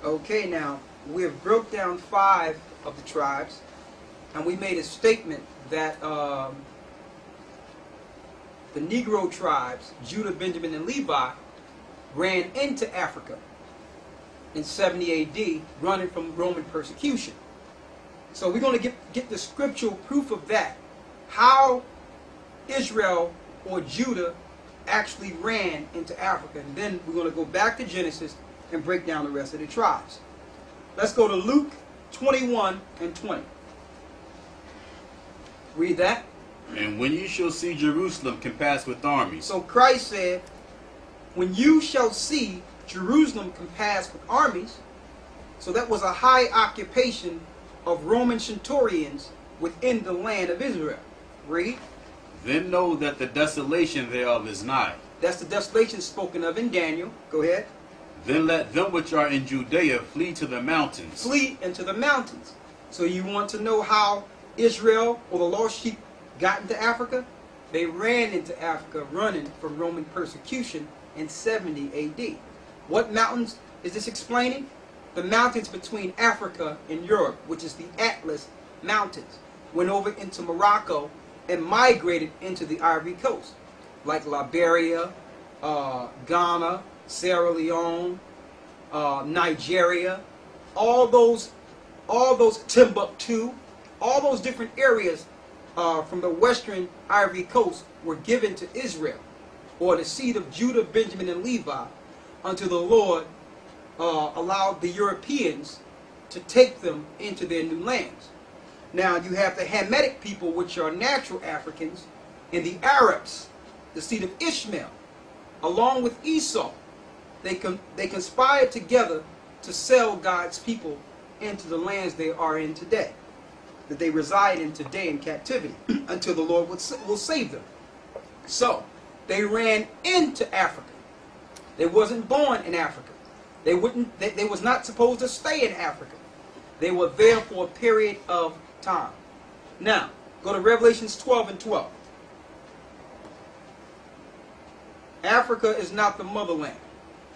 Okay, now, we have broke down 5 of the tribes, and we made a statement that the Negro tribes, Judah, Benjamin, and Levi, ran into Africa in 70 AD, running from Roman persecution. So we're going to get the scriptural proof of that, how Israel or Judah actually ran into Africa. And then we're going to go back to Genesis and break down the rest of the tribes. Let's go to Luke 21 and 20. Read that. And when you shall see Jerusalem compassed with armies. So Christ said, when you shall see Jerusalem compassed with armies, so that was a high occupation of Roman centurions within the land of Israel. Read. Then know that the desolation thereof is nigh. That's the desolation spoken of in Daniel. Go ahead. Then let them which are in Judea flee to the mountains. Flee into the mountains. So you want to know how Israel or the lost sheep got into Africa? They ran into Africa running from Roman persecution in 70 AD. What mountains is this explaining? The mountains between Africa and Europe, which is the Atlas Mountains, went over into Morocco and migrated into the Ivory Coast, like Liberia, Ghana, Sierra Leone, Nigeria, all those Timbuktu, all those different areas from the western Ivory Coast were given to Israel, or the seed of Judah, Benjamin, and Levi, until the Lord allowed the Europeans to take them into their new lands. Now you have the Hamitic people, which are natural Africans, and the Arabs, the seed of Ishmael, along with Esau. They conspired together to sell God's people into the lands they are in today, that they reside in today in captivity, until the Lord will save them. So they ran into Africa. They wasn't born in Africa. They was not supposed to stay in Africa. They were there for a period of time. Now, go to Revelations 12 and 12. Africa is not the motherland.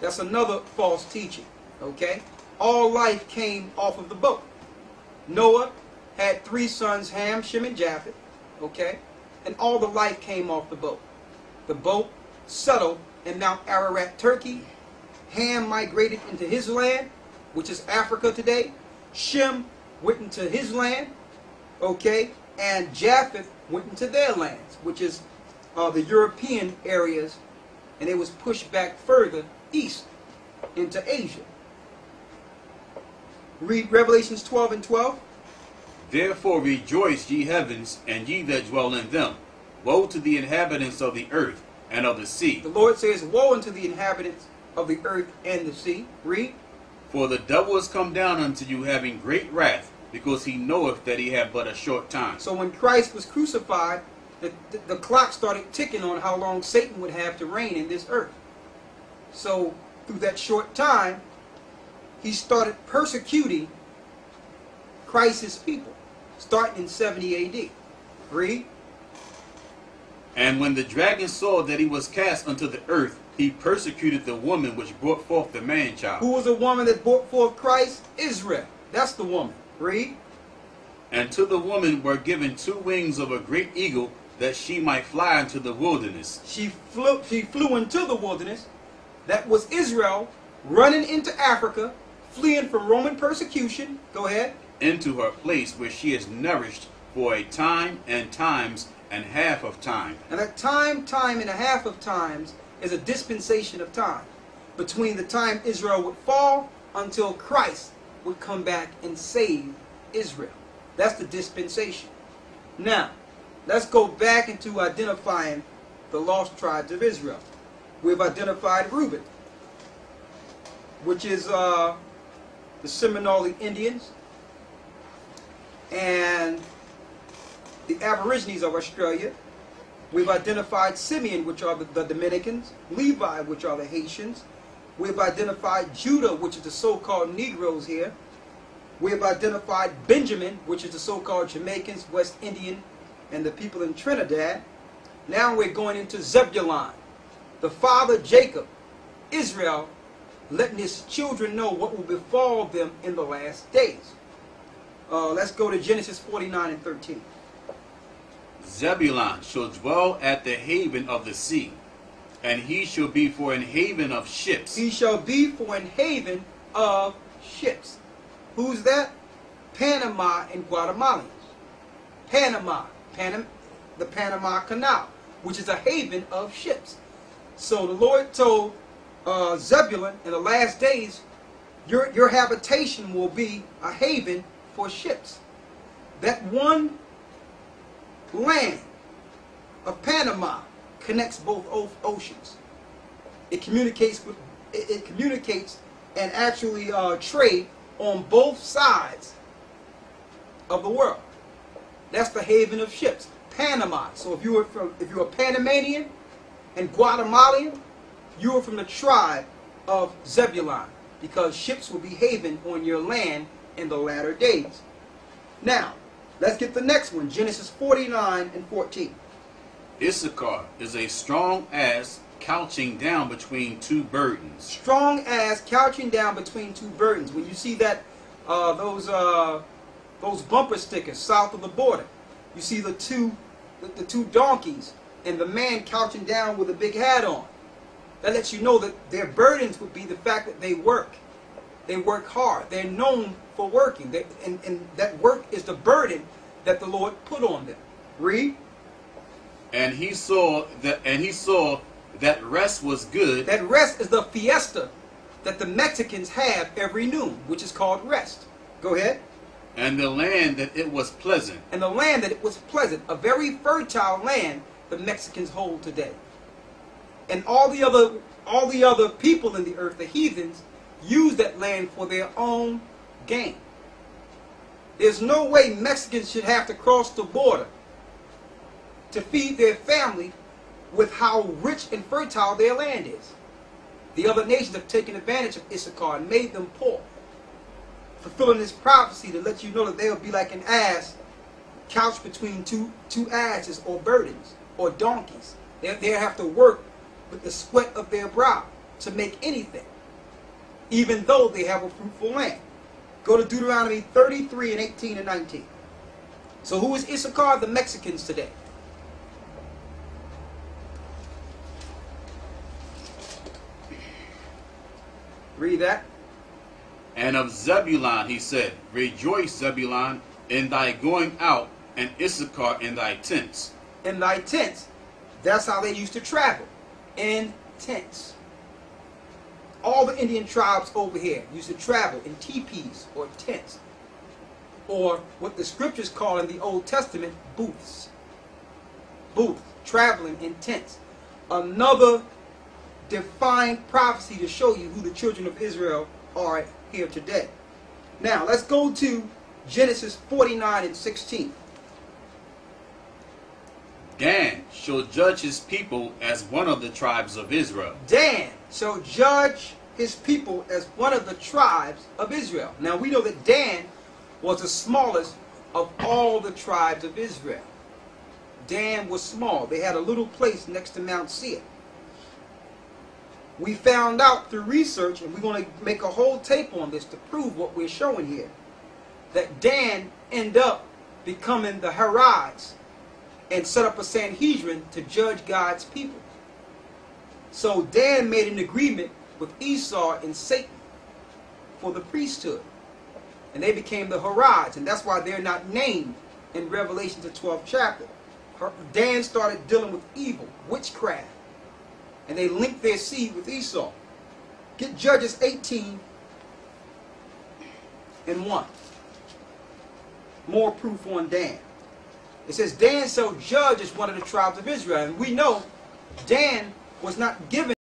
That's another false teaching. Okay? All life came off of the boat. Noah had 3 sons, Ham, Shem, and Japheth. Okay? And all the life came off the boat. The boat settled in Mount Ararat, Turkey. Ham migrated into his land, which is Africa today. Shem went into his land, okay, and Japheth went into their lands, which is the European areas, and it was pushed back further east into Asia. Read Revelations 12 and 12. Therefore rejoice, ye heavens, and ye that dwell in them. Woe to the inhabitants of the earth and of the sea. The Lord says, woe unto the inhabitants of the earth and the sea. Read. For the devil is come down unto you, having great wrath, because he knoweth that he hath but a short time. So when Christ was crucified, the clock started ticking on how long Satan would have to reign in this earth. So through that short time, he started persecuting Christ's people, starting in 70 AD. Read. And when the dragon saw that he was cast unto the earth, he persecuted the woman which brought forth the man-child. Who was the woman that brought forth Christ? Israel. That's the woman. Read. And to the woman were given 2 wings of a great eagle, that she might fly into the wilderness. She flew into the wilderness. That was Israel running into Africa, fleeing from Roman persecution. Go ahead. Into her place where she is nourished for a time and times and half of time. And that time and a half of times is a dispensation of time between the time Israel would fall until Christ would come back and save Israel. That's the dispensation. Now, let's go back into identifying the lost tribes of Israel. We've identified Reuben, which is the Seminole Indians and the Aborigines of Australia. We've identified Simeon, which are the Dominicans, Levi, which are the Haitians. We've identified Judah, which is the so-called Negroes here. We've identified Benjamin, which is the so-called Jamaicans, West Indian, and the people in Trinidad. Now we're going into Zebulon. The father Jacob, Israel, letting his children know what will befall them in the last days. Let's go to Genesis 49 and 13. Zebulon shall dwell at the haven of the sea, and he shall be for an haven of ships. He shall be for an haven of ships. Who's that? Panama and Guatemalans. Panama, the Panama Canal, which is a haven of ships. So the Lord told Zebulun, in the last days, your habitation will be a haven for ships. That one land of Panama connects both oceans. It communicates and actually trade on both sides of the world. That's the haven of ships, Panama. So if you're a Panamanian and Guatemalan, you are from the tribe of Zebulon, because ships will be haven on your land in the latter days. Now, let's get the next one, Genesis 49 and 14. Issachar is a strong ass couching down between two burdens. Strong ass couching down between two burdens. When you see that those bumper stickers south of the border, you see the two donkeys and the man couching down with a big hat on. That lets you know that their burdens would be the fact that they work. They work hard. They're known for working. And that work is the burden that the Lord put on them. Read. And he saw that rest was good. That rest is the fiesta that the Mexicans have every noon, which is called rest. Go ahead. And the land that it was pleasant. And the land that it was pleasant. A very fertile land the Mexicans hold today. And all the other people in the earth, the heathens, use that land for their own gain. There's no way Mexicans should have to cross the border to feed their family with how rich and fertile their land is. The other nations have taken advantage of Issachar and made them poor, fulfilling this prophecy to let you know that they'll be like an ass couched between two asses or burdens or donkeys. They'll have to work with the sweat of their brow to make anything, even though they have a fruitful land. Go to Deuteronomy 33 and 18 and 19. So who is Issachar? The Mexicans today. Read that. And of Zebulon he said, Rejoice, Zebulon, in thy going out, and Issachar in thy tents. In thy tents. That's how they used to travel. In tents. All the Indian tribes over here used to travel in teepees or tents, or what the scriptures call in the Old Testament booths. Booths, traveling in tents. Another defined prophecy to show you who the children of Israel are here today. Now let's go to Genesis 49 and 16. Dan shall judge his people as one of the tribes of Israel. Dan shall judge his people as one of the tribes of Israel. Now we know that Dan was the smallest of all the tribes of Israel. Dan was small. They had a little place next to Mount Seir. We found out through research, and we're going to make a whole tape on this to prove what we're showing here, that Dan ended up becoming the Herites and set up a Sanhedrin to judge God's people. So Dan made an agreement with Esau and Satan for the priesthood. And they became the Herites, and that's why they're not named in Revelation, the 12th chapter. Dan started dealing with evil, witchcraft, and they linked their seed with Esau. Get Judges 18 and 1. More proof on Dan. It says, Dan shall judge as one of the tribes of Israel. And we know Dan was not given